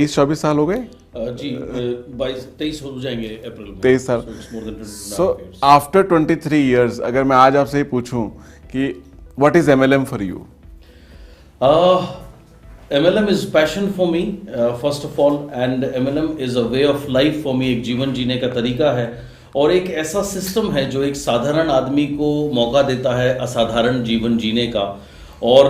23-24 साल हो गए? जी 22-23 हो जाएंगे अप्रैल में। 23 साल। सो आफ्टर 23 ईयर्स अगर मैं आज आपसे पूछूं कि what is MLM for you? MLM is passion for me, first of all, and MLM is a way of life for me। एक जीवन जीने का तरीका है और एक ऐसा सिस्टम है जो एक साधारण आदमी को मौका देता है असाधारण जीवन जीने का। और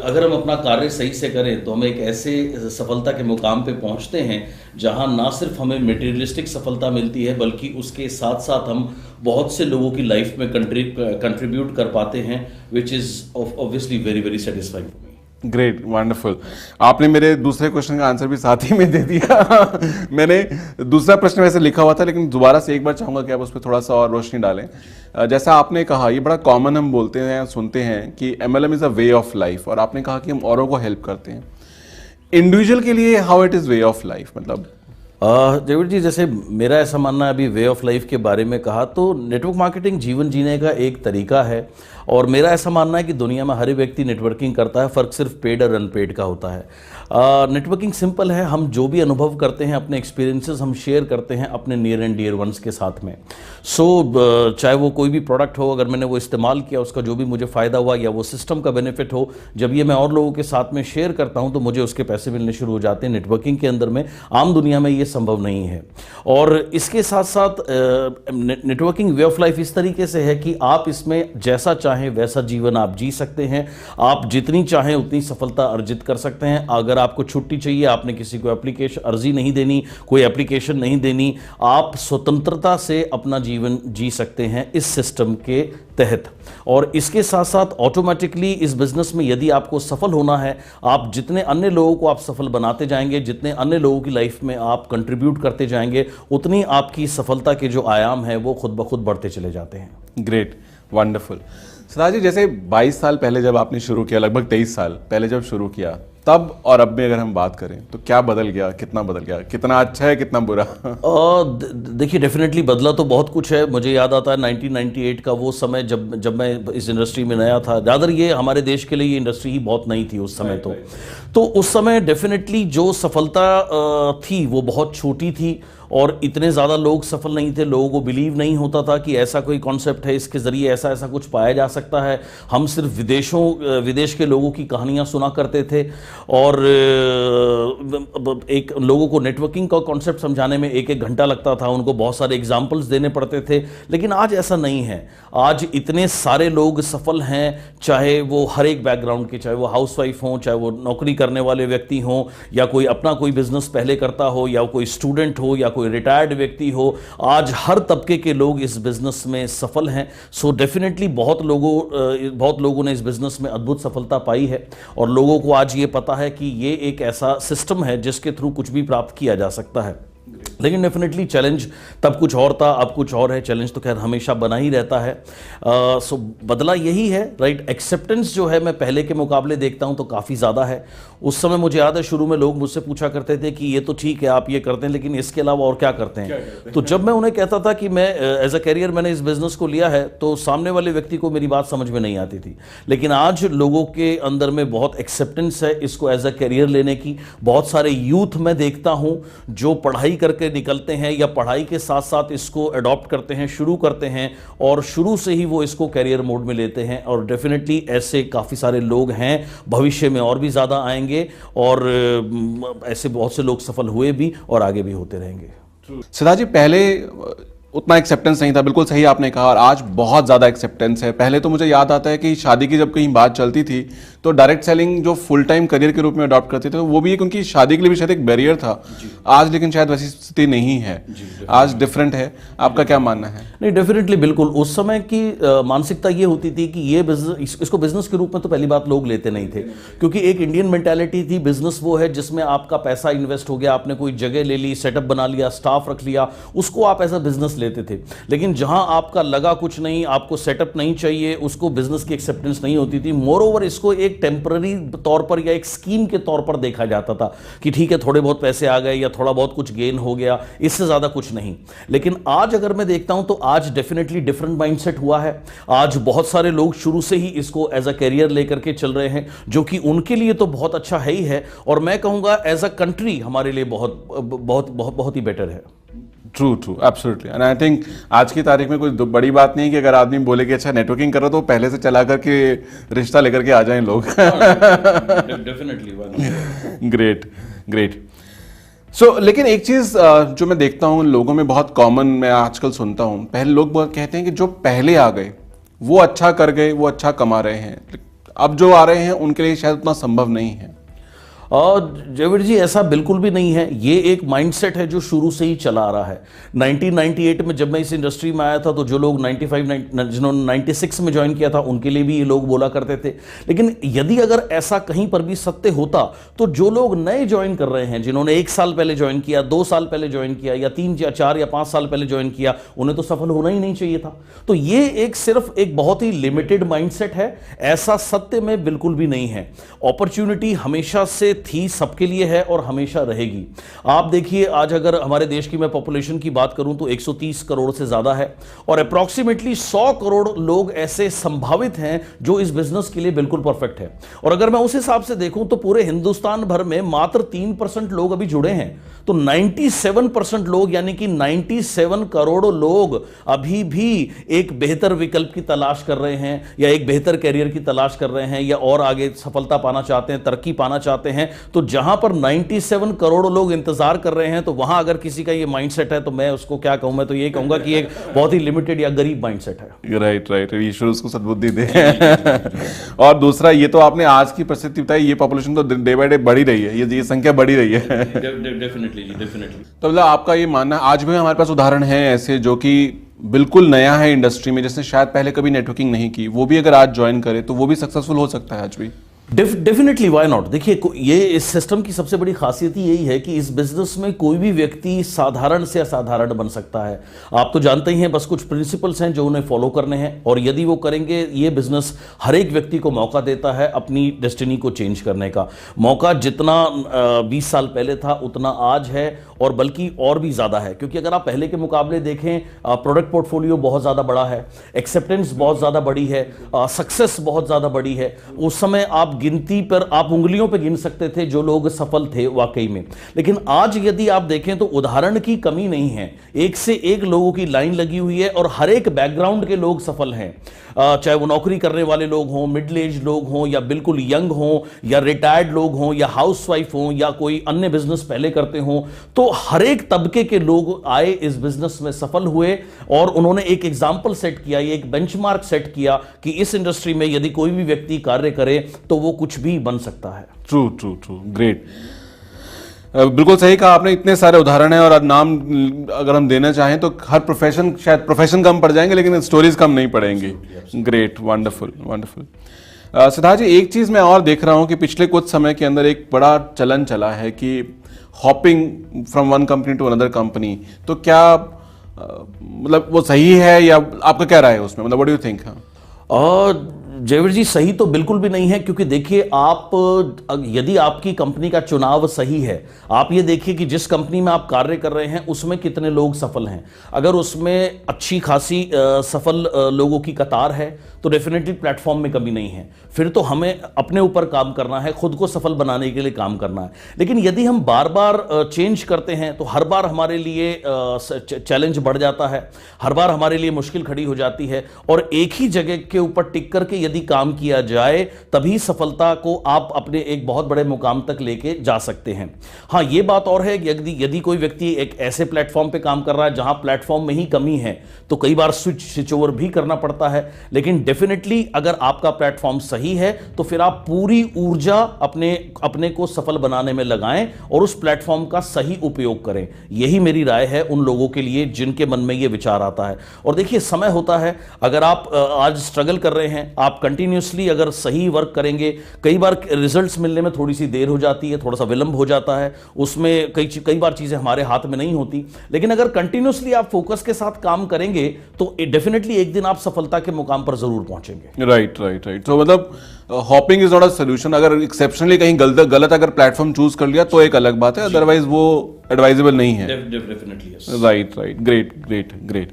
अगर हम अपना कार्य सही से करें तो हम एक ऐसे सफलता के मुकाम पे पहुंचते हैं जहां ना सिर्फ हमें मटेरियलिस्टिक सफलता मिलती है बल्कि उसके साथ साथ हम बहुत से लोगों की लाइफ में कंट्रीब्यूट कर पाते हैं, which is obviously very very satisfying for me. Great, wonderful. आपने मेरे दूसरे क्वेश्चन का आंसर भी साथ ही में दे दिया। मैंने दूसरा प्रश्न वैसे लिखा हुआ था लेकिन दोबारा से एक बार चाहूंगा कि आप उस पर थोड़ा सा और रोशनी डालें। जैसा आपने कहा, ये बड़ा कॉमन हम बोलते हैं, सुनते हैं कि MLM is a way of life, और आपने कहा कि हम औरों को हेल्प करते हैं। इंडिविजुअल के लिए how it is way of life, मतलब डेविड जी, जैसे मेरा ऐसा मानना है, अभी वे ऑफ लाइफ के बारे में कहा तो नेटवर्क मार्केटिंग जीवन जीने का एक तरीका है। और मेरा ऐसा मानना है कि दुनिया में हर व्यक्ति नेटवर्किंग करता है, फ़र्क सिर्फ पेड और अनपेड का होता है। नेटवर्किंग सिंपल है, हम जो भी अनुभव करते हैं, अपने एक्सपीरियंसेस हम शेयर करते हैं अपने नियर एंड डियर वंस के साथ में। चाहे वो कोई भी प्रोडक्ट हो, अगर मैंने वो इस्तेमाल किया, उसका जो भी मुझे फ़ायदा हुआ या वो सिस्टम का बेनिफिट हो, जब ये मैं और लोगों के साथ में शेयर करता हूँ तो मुझे उसके पैसे मिलने शुरू हो जाते हैं। नेटवर्किंग के अंदर में आम दुनिया में ये संभव नहीं है। और इसके साथ साथ नेटवर्किंग वे ऑफ लाइफ इस तरीके से है कि आप इसमें जैसा चाहें वैसा जीवन आप जी सकते हैं। आप जितनी चाहें उतनी सफलता अर्जित कर सकते हैं। अगर आपको छुट्टी चाहिए, आपने किसी को एप्लीकेशन अर्जी नहीं देनी, कोई एप्लीकेशन नहीं देनी, आप स्वतंत्रता से अपना जीवन जी सकते हैं इस सिस्टम के तहत। और इसके साथ साथ ऑटोमेटिकली इस बिजनेस में यदि आपको सफल होना है, आप जितने अन्य लोगों को आप सफल बनाते जाएंगे, जितने अन्य लोगों की लाइफ में आप कंट्रीब्यूट करते जाएंगे, उतनी आपकी सफलता के जो आयाम हैं वो खुद ब खुद बढ़ते चले जाते हैं। Great, wonderful. सिद्धार्थ जी, जैसे 22 साल पहले जब आपने शुरू किया, लगभग 23 साल पहले जब शुरू किया, तब और अब में अगर हम बात करें तो क्या बदल गया, कितना बदल गया, कितना अच्छा है, कितना बुरा? देखिए, डेफिनेटली बदला तो बहुत कुछ है। मुझे याद आता है 1998 का वो समय जब मैं इस इंडस्ट्री में नया था। ज़्यादातर ये हमारे देश के लिए ये इंडस्ट्री ही बहुत नई थी उस समय। तो उस समय डेफिनेटली जो सफलता थी वो बहुत छोटी थी और इतने ज़्यादा लोग सफल नहीं थे। लोगों को बिलीव नहीं होता था कि ऐसा कोई कॉन्सेप्ट है, इसके ज़रिए ऐसा ऐसा कुछ पाया जा सकता है। हम सिर्फ विदेश के लोगों की कहानियाँ सुना करते थे और एक लोगों को नेटवर्किंग का कॉन्सेप्ट समझाने में एक एक घंटा लगता था, उनको बहुत सारे एग्जाम्पल्स देने पड़ते थे। लेकिन आज ऐसा नहीं है। आज इतने सारे लोग सफल हैं, चाहे वो हर एक बैकग्राउंड के, चाहे वो हाउसवाइफ हों, चाहे वो नौकरी करने वाले व्यक्ति हों, या कोई अपना कोई बिजनेस पहले करता हो, या कोई स्टूडेंट हो, या कोई रिटायर्ड व्यक्ति हो। आज हर तबके के लोग इस बिजनेस में सफल हैं। सो डेफिनेटली बहुत लोगों ने इस बिजनेस में अद्भुत सफलता पाई है और लोगों को आज ये पता है कि ये एक ऐसा सिस्टम है जिसके थ्रू कुछ भी प्राप्त किया जा सकता है। लेकिन डेफिनेटली चैलेंज तब कुछ और था, अब कुछ और है। चैलेंज तो खैर हमेशा बना ही रहता है। सो बदला यही है, राइट। एक्सेप्टेंस जो है मैं पहले के मुकाबले देखता हूं तो काफ़ी ज़्यादा है। उस समय मुझे याद है शुरू में लोग मुझसे पूछा करते थे कि ये तो ठीक है आप ये करते हैं, लेकिन इसके अलावा और क्या करते हैं? तो जब मैं उन्हें कहता था कि मैं एज अ कैरियर मैंने इस बिज़नेस को लिया है, तो सामने वाले व्यक्ति को मेरी बात समझ में नहीं आती थी। लेकिन आज लोगों के अंदर में बहुत एक्सेप्टेंस है इसको एज अ कैरियर लेने की। बहुत सारे यूथ मैं देखता हूँ जो पढ़ाई करके निकलते हैं या पढ़ाई के साथ साथ इसको अडॉप्ट करते हैं, शुरू करते हैं और शुरू से ही वो इसको कैरियर मोड में लेते हैं। और डेफिनेटली ऐसे काफ़ी सारे लोग हैं, भविष्य में और भी ज़्यादा आएंगे और ऐसे बहुत से लोग सफल हुए भी और आगे भी होते रहेंगे। सिद्धार्थ जी, पहले उतना एक्सेप्टेंस नहीं था, बिल्कुल सही आपने कहा, और आज बहुत ज़्यादा एक्सेप्टेंस है। पहले तो मुझे याद आता है कि शादी की जब कहीं बात चलती थी तो डायरेक्ट सेलिंग जो फुल टाइम करियर के रूप में अडॉप्ट करते थे, तो वो भी क्योंकि शादी के लिए भी शायद एक बैरियर था। आज लेकिन शायद वैसी स्थिति नहीं है, आज डिफरेंट है। आपका क्या मानना है? नहीं, डेफिनेटली बिल्कुल। उस समय की मानसिकता ये होती थी कि ये बिजनेस, इसको बिजनेस के रूप में तो पहली बात लोग लेते नहीं थे, क्योंकि एक इंडियन मेंटालिटी थी। बिजनेस वो है जिसमें आपका पैसा इन्वेस्ट हो गया, आपने कोई जगह ले ली, सेटअप बना लिया, स्टाफ रख लिया, उसको आप एज अ बिजनेस लेते थे। लेकिन जहां आपका लगा कुछ नहीं, आपको सेटअप नहीं चाहिए, उसको बिजनेस की एक्सेप्टेंस नहीं होती थी। मोर ओवर इसको एक टेम्पररी तौर पर या एक स्कीम के तौर पर देखा जाता था कि ठीक है थोड़े बहुत पैसे आ गए या थोड़ा बहुत कुछ गेन हो गया, इससे ज्यादा कुछ नहीं। लेकिन आज अगर मैं देखता हूं तो आज डेफिनेटली डिफरेंट माइंडसेट हुआ है। आज बहुत सारे लोग शुरू से ही इसको एज अ कैरियर लेकर के चल रहे हैं, जो कि उनके लिए तो बहुत अच्छा है ही है, और मैं कहूंगा एज अ कंट्री हमारे लिए बहुत बहुत बहुत बहुत ही बेटर है। True true absolutely, and I think आज की तारीख में कोई बड़ी बात नहीं है कि अगर आदमी बोले कि अच्छा नेटवर्किंग कर रहा तो पहले से चला करके रिश्ता लेकर के आ जाएं लोग। Definitely great great. सो लेकिन एक चीज़ जो मैं देखता हूँ लोगों में बहुत कॉमन, मैं आजकल सुनता हूँ, पहले लोग बहुत कहते हैं कि जो पहले आ गए वो अच्छा कर गए, वो अच्छा कमा रहे हैं, अब जो आ रहे हैं उनके लिए शायद उतना संभव नहीं है। और जयवीर जी ऐसा बिल्कुल भी नहीं है, ये एक माइंडसेट है जो शुरू से ही चला आ रहा है। 1998 में जब मैं इस इंडस्ट्री में आया था तो जो लोग 95 जिन्होंने 96 में ज्वाइन किया था उनके लिए भी ये लोग बोला करते थे। लेकिन यदि अगर ऐसा कहीं पर भी सत्य होता तो जो लोग नए ज्वाइन कर रहे हैं, जिन्होंने 1 साल पहले ज्वाइन किया, 2 साल पहले ज्वाइन किया, या 3 या 4 या 5 साल पहले ज्वाइन किया, उन्हें तो सफल होना ही नहीं चाहिए था। तो ये एक सिर्फ एक बहुत ही लिमिटेड माइंडसेट है, ऐसा सत्य में बिल्कुल भी नहीं है। अपॉर्चुनिटी हमेशा से थी, सबके लिए है और हमेशा रहेगी। आप देखिए आज अगर हमारे देश की मैं पॉपुलेशन की बात करूं तो 130 करोड़ से ज्यादा है, और अप्रॉक्सीमेटली 100 करोड़ लोग ऐसे संभावित हैं जो इस बिजनेस के लिए बिल्कुल परफेक्ट है। और अगर मैं उस हिसाब से देखूं तो पूरे हिंदुस्तान भर में मात्र 3% लोग अभी जुड़े हैं, तो 97% लोग यानी कि 97 करोड़ लोग अभी भी एक बेहतर विकल्प की तलाश कर रहे हैं, या एक बेहतर कैरियर की तलाश कर रहे हैं, या और आगे सफलता पाना चाहते हैं, तरक्की पाना चाहते हैं। तो जहां पर 97 करोड़ लोग इंतजार कर रहे हैं, तो वहां अगर किसी का ये माइंडसेट है तो मैं उसको क्या कहूं, मैं तो ये कहूंगा कि एक बहुत ही लिमिटेड या गरीब माइंडसेट है। राइट राइट, ईश्वर उसको सद्बुद्धि दे। और दूसरा, ये तो आपने आज की परिस्थिति बताई, ये पॉपुलेशन तो डे बाय डे बढ़ी रही है, ये संख्या बढ़ी रही है। Definitely definitely. तो मतलब आपका ये मानना, आज भी हमारे पास उदाहरण है ऐसे जो कि बिल्कुल नया है इंडस्ट्री में, जिसने शायद पहले कभी नेटवर्किंग नहीं की, वो भी अगर आज ज्वाइन करे तो वो भी सक्सेसफुल हो सकता है आज भी? Definitely, why not. देखिए ये इस सिस्टम की सबसे बड़ी खासियत ही यही है कि इस बिजनेस में कोई भी व्यक्ति साधारण से असाधारण बन सकता है। आप तो जानते ही हैं, बस कुछ प्रिंसिपल्स हैं जो उन्हें फॉलो करने हैं, और यदि वो करेंगे, ये बिजनेस हर एक व्यक्ति को मौका देता है अपनी डेस्टिनी को चेंज करने का। मौका जितना 20 साल पहले था उतना आज है, और बल्कि और भी ज़्यादा है, क्योंकि अगर आप पहले के मुकाबले देखें, प्रोडक्ट पोर्टफोलियो बहुत ज़्यादा बड़ा है, एक्सेप्टेंस बहुत ज़्यादा बड़ी है, सक्सेस बहुत ज़्यादा बड़ी है। उस समय आप गिनती पर, आप उंगलियों पर गिन सकते थे जो लोग सफल थे वाकई में। लेकिन आज यदि आप देखें तो उदाहरण की कमी नहीं है, एक से एक लोगों की लाइन लगी हुई है, और हर एक बैकग्राउंड के लोग सफल हैं। चाहे वो नौकरी करने वाले लोग हों, मिडिल एज लोग हों, या बिल्कुल यंग हों, या रिटायर्ड लोग हों, या हाउसवाइफ हों, या कोई अन्य बिजनेस पहले करते हों, तो हर एक तबके के लोग आए, इस बिजनेस में सफल हुए, और उन्होंने एक एग्जाम्पल सेट किया, एक बेंचमार्क सेट किया कि इस इंडस्ट्री में यदि कोई भी व्यक्ति कार्य करे तो वो कुछ भी बन सकता है। True true true, great. बिल्कुल सही कहा आपने, इतने सारे उदाहरण हैं, और नाम अगर हम देना चाहें तो हर प्रोफेशन, शायद प्रोफेशन कम पड़ जाएंगे लेकिन स्टोरीज कम नहीं पड़ेंगी। Great, wonderful wonderful. Siddharth ji, एक चीज़ मैं और देख रहा हूं कि पिछले कुछ समय के अंदर एक बड़ा चलन चला है कि hopping from one company to another company. तो क्या मतलब वो सही है, या आपका क्या राय है उसमें, मतलब what do you think? Jaiveer ji, सही तो बिल्कुल भी नहीं है, क्योंकि देखिए आप, यदि आपकी कंपनी का चुनाव सही है, आप ये देखिए कि जिस कंपनी में आप कार्य कर रहे हैं उसमें कितने लोग सफल हैं। अगर उसमें अच्छी खासी सफल लोगों की कतार है तो डेफिनेटली प्लेटफॉर्म में कमी नहीं है। फिर तो हमें अपने ऊपर काम करना है, खुद को सफल बनाने के लिए काम करना है। लेकिन यदि हम बार बार चेंज करते हैं तो हर बार हमारे लिए चैलेंज बढ़ जाता है, हर बार हमारे लिए मुश्किल खड़ी हो जाती है, और एक ही जगह के ऊपर टिक करके यदि काम किया जाए तभी सफलता को आप अपने एक बहुत बड़े मुकाम तक लेके जा सकते हैं। हाँ, ये बात और है कि यदि कोई व्यक्ति एक ऐसे प्लेटफॉर्म पे काम कर रहा है जहां प्लेटफॉर्म में ही कमी है तो कई बार स्विच ओवर भी करना पड़ता है। लेकिन डेफिनेटली अगर आपका प्लेटफॉर्म सही है तो फिर आप पूरी ऊर्जा अपने को सफल बनाने में लगाएं और उस प्लेटफॉर्म का सही उपयोग करें। यही मेरी राय है उन लोगों के लिए जिनके मन में यह विचार आता है। और देखिए, समय होता है, अगर आप आज स्ट्रगल कर रहे हैं, आप आप कंटिन्यूसली अगर सही वर्क करेंगे, कई बार रिजल्ट्स मिलने में थोड़ी सी देर हो जाती है, थोड़ा सा विलंब हो जाता है, उसमें कई बार चीज़ें हमारे हाथ में नहीं होती, लेकिन अगर कंटिन्यूसली आप फोकस के साथ काम करेंगे तो डेफिनेटली एक दिन आप सफलता के मुकाम पर जरूर पहुंचेंगे। Right right right. तो मतलब hopping is not a solution. अगर एक्सेप्शनली कहीं गलत अगर प्लेटफॉर्म चूज कर लिया तो एक अलग बात है, अदरवाइज वो एडवाइजेबल नहीं है। Definitely. Right right, great great great.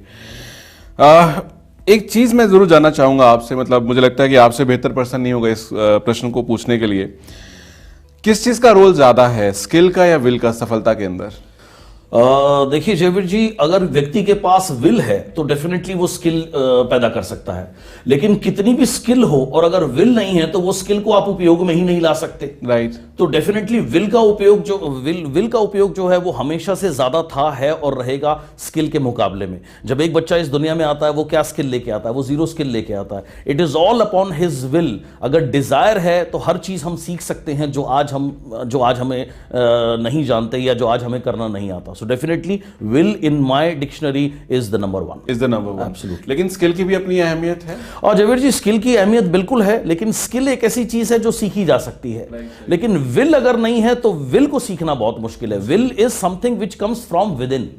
एक चीज मैं जरूर जानना चाहूंगा आपसे, मतलब मुझे लगता है कि आपसे बेहतर पर्सन नहीं होगा इस प्रश्न को पूछने के लिए। किस चीज का रोल ज्यादा है, स्किल का या विल का सफलता के अंदर? देखिए जयवीर जी, अगर व्यक्ति के पास विल है तो डेफिनेटली वो स्किल पैदा कर सकता है, लेकिन कितनी भी स्किल हो और अगर विल नहीं है तो वो स्किल को आप उपयोग में ही नहीं ला सकते। राइट। तो डेफिनेटली विल का उपयोग जो है वो हमेशा से ज्यादा था, है और रहेगा स्किल के मुकाबले में। जब एक बच्चा इस दुनिया में आता है वो क्या स्किल लेके आता है? वो जीरो स्किल लेके आता है। It is all upon his will. अगर डिजायर है तो हर चीज हम सीख सकते हैं जो आज हमें नहीं जानते या जो आज हमें करना नहीं आता। So definitely will in my dictionary is the number one. Absolutely. लेकिन स्किल की भी अपनी अहमियत है। और जवेर जी, स्किल की अहमियत बिल्कुल है, लेकिन स्किल एक ऐसी चीज है जो सीखी जा सकती है। लेकिन विल अगर नहीं है तो विल को सीखना बहुत मुश्किल है। Will is something which comes from with in.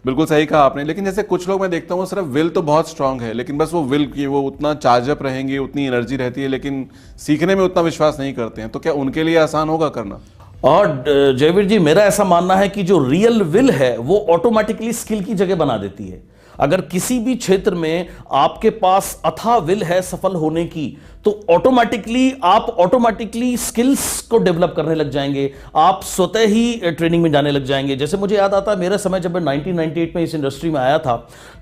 बिल्कुल सही कहा आपने। लेकिन जैसे कुछ लोग मैं देखता हूँ सिर्फ विल तो बहुत स्ट्रांग है, लेकिन बस वो विल की वो उतना चार्जअप रहेंगे, उतनी एनर्जी रहती है, लेकिन सीखने में उतना विश्वास नहीं करते हैं। तो क्या उनके लिए आसान होगा करना? और जयवीर जी, मेरा ऐसा मानना है कि जो रियल विल है वो ऑटोमेटिकली स्किल की जगह बना देती है। अगर किसी भी क्षेत्र में आपके पास अथाह विल है सफल होने की, तो ऑटोमेटिकली स्किल्स को डेवलप करने लग जाएंगे, आप स्वतः ही ट्रेनिंग में जाने लग जाएंगे। जैसे मुझे याद आता है मेरा समय जब मैं 1998 में इस इंडस्ट्री में आया था,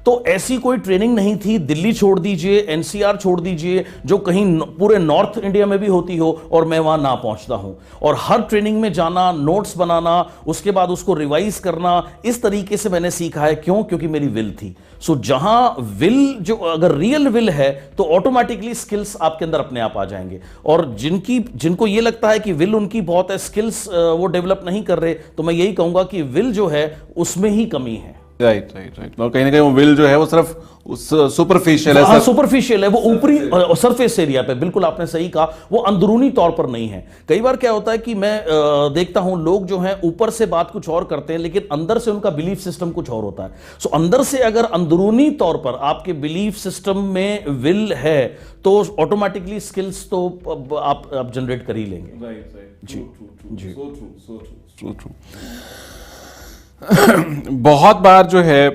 तो ऐसी कोई ट्रेनिंग नहीं थी, दिल्ली छोड़ दीजिए, एनसीआर छोड़ दीजिए, जो कहीं पूरे नॉर्थ इंडिया में भी होती हो और मैं वहां ना पहुंचता हूं। और हर ट्रेनिंग में जाना, नोट्स बनाना, उसके बाद उसको रिवाइज करना, इस तरीके से मैंने सीखा है। क्यों? क्योंकि मेरी विल थी। सो जहां विल, जो अगर रियल विल है तो ऑटोमेटिकली स्किल्स आपके अंदर अपने आप आ जाएंगे। और जिनको ये लगता है कि विल उनकी बहुत है, स्किल्स वो डेवलप नहीं कर रहे, तो मैं यही कहूंगा कि विल जो है उसमें ही कमी है। Right right right. और कहीं ना कहीं वो विल जो है वो सिर्फ सुपरफिशियल है। हाँ, सुपरफिशियल है, वो ऊपरी सरफेस एरिया पे। बिल्कुल आपने सही कहा, वो अंदरूनी तौर पर नहीं है। कई बार क्या होता है कि मैं देखता हूं लोग जो हैं ऊपर से बात कुछ और करते हैं, लेकिन अंदर से उनका बिलीफ सिस्टम कुछ और होता है। सो अंदर से अगर अंदरूनी तौर पर आपके बिलीफ सिस्टम में विल है तो ऑटोमेटिकली स्किल्स तो आप जनरेट कर ही लेंगे। राइट राइट जी जी। True true. बहुत बार जो है,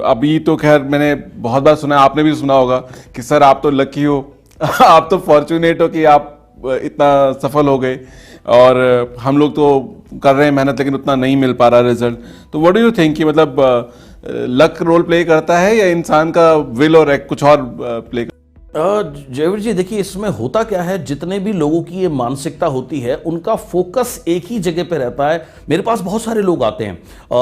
अभी तो खैर मैंने बहुत बार सुना, आपने भी सुना होगा कि सर आप तो लकी हो, आप तो फॉर्चुनेट हो कि आप इतना सफल हो गए, और हम लोग तो कर रहे हैं मेहनत लेकिन उतना नहीं मिल पा रहा रिजल्ट। तो व्हाट डू यू थिंक कि मतलब लक रोल प्ले करता है या इंसान का विल और कुछ और प्ले? जयवीर जी, देखिए इसमें होता क्या है, जितने भी लोगों की ये मानसिकता होती है उनका फोकस एक ही जगह पे रहता है। मेरे पास बहुत सारे लोग आते हैं,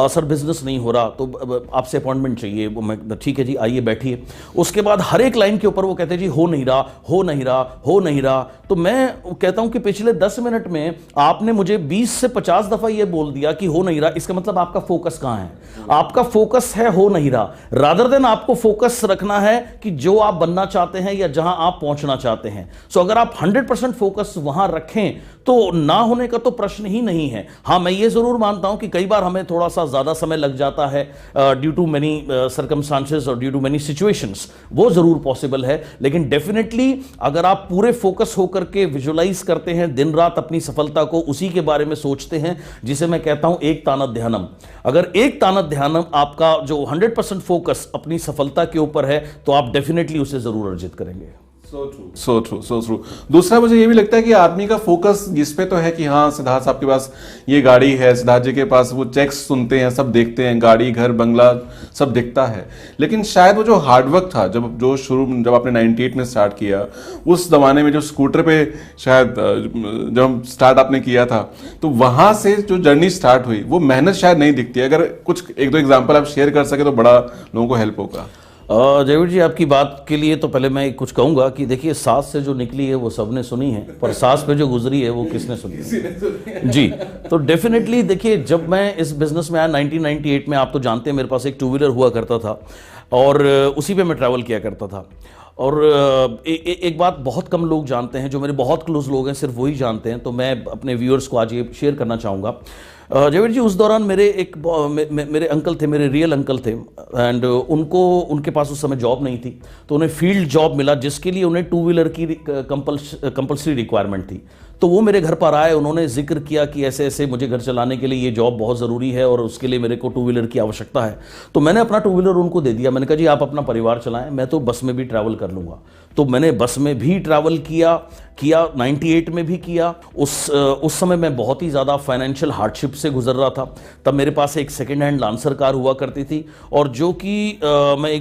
सर बिजनेस नहीं हो रहा तो आपसे अपॉइंटमेंट चाहिए। मैं ठीक है जी, आइए बैठिए। उसके बाद हर एक लाइन के ऊपर वो कहते हैं जी हो नहीं रहा, हो नहीं रहा, हो नहीं रहा। तो मैं कहता हूं कि पिछले 10 मिनट में आपने मुझे 20 से 50 दफा ये बोल दिया कि हो नहीं रहा, इसका मतलब आपका फोकस कहां है? आपका फोकस है हो नहीं रहा, रादर देन आपको फोकस रखना है कि जो आप बनना चाहते हैं या जहां आप पहुंचना चाहते हैं। सो अगर आप 100% फोकस वहां रखें तो ना होने का तो प्रश्न ही नहीं है। हां, मैं ये जरूर मानता हूं कि कई बार हमें थोड़ा सा ज्यादा समय लग जाता है ड्यू टू मेनी सर्कमस्टांसेस और ड्यू टू मेनी सिचुएशंस, वो जरूर पॉसिबल है। लेकिन डेफिनेटली अगर आप पूरे फोकस होकर के विजुअलाइज करते हैं, दिन रात अपनी सफलता को उसी के बारे में सोचते हैं, जिसे मैं कहता हूं एक तानत ध्यानम। अगर एक तानत ध्यानम आपका जो 100% फोकस अपनी सफलता के ऊपर है तो आप डेफिनेटली उसे जरूर अर्जित करेंगे। So true. दूसरा मुझे ये भी लगता है कि आदमी का फोकस जिस पे तो है कि हाँ सिद्धार्थ साहब के पास ये गाड़ी है, सिद्धार्थ जी के पास वो चेक्स सुनते हैं, सब देखते हैं, गाड़ी घर बंगला सब दिखता है। लेकिन शायद वो जो हार्डवर्क था, जब आपने 98 में स्टार्ट किया, उस जमाने में जो स्कूटर पे शायद जब स्टार्ट आपने किया था, तो वहां से जो जर्नी स्टार्ट हुई वो मेहनत शायद नहीं दिखती। अगर कुछ एक दो एग्जाम्पल आप शेयर कर सके तो बड़ा लोगों को हेल्प होगा। जयवीर जी, आपकी बात के लिए तो पहले मैं कुछ कहूंगा कि देखिए सास से जो निकली है वो सबने सुनी है, पर सास पे जो गुजरी है वो किसने सुनी है? जी। तो डेफिनेटली देखिए, जब मैं इस बिजनेस में आया 1998 में, आप तो जानते हैं मेरे पास एक 2 व्हीलर हुआ करता था और उसी पे मैं ट्रैवल किया करता था। और एक बात बहुत कम लोग जानते हैं, जो मेरे बहुत क्लोज लोग हैं सिर्फ वही जानते हैं, तो मैं अपने व्यूअर्स को आज ये शेयर करना चाहूँगा। जावेद जी, उस दौरान मेरे अंकल थे, मेरे रियल अंकल थे, एंड उनके पास उस समय जॉब नहीं थी, तो उन्हें फील्ड जॉब मिला जिसके लिए उन्हें 2 व्हीलर की कंपल्सरी रिक्वायरमेंट थी। तो वो मेरे घर पर आए, उन्होंने जिक्र किया कि ऐसे ऐसे मुझे घर चलाने के लिए ये जॉब बहुत ज़रूरी है और उसके लिए मेरे को 2 व्हीलर की आवश्यकता है। तो मैंने अपना 2 व्हीलर उनको दे दिया। मैंने कहा जी आप अपना परिवार चलाएं, मैं तो बस में भी ट्रैवल कर लूँगा। तो मैंने बस में भी ट्रैवल किया 98 में भी किया। उस समय मैं बहुत ही ज़्यादा फाइनेंशियल हार्डशिप से गुजर रहा था। तब मेरे पास एक सेकेंड हैंड लांसर कार हुआ करती थी, और जो कि मैं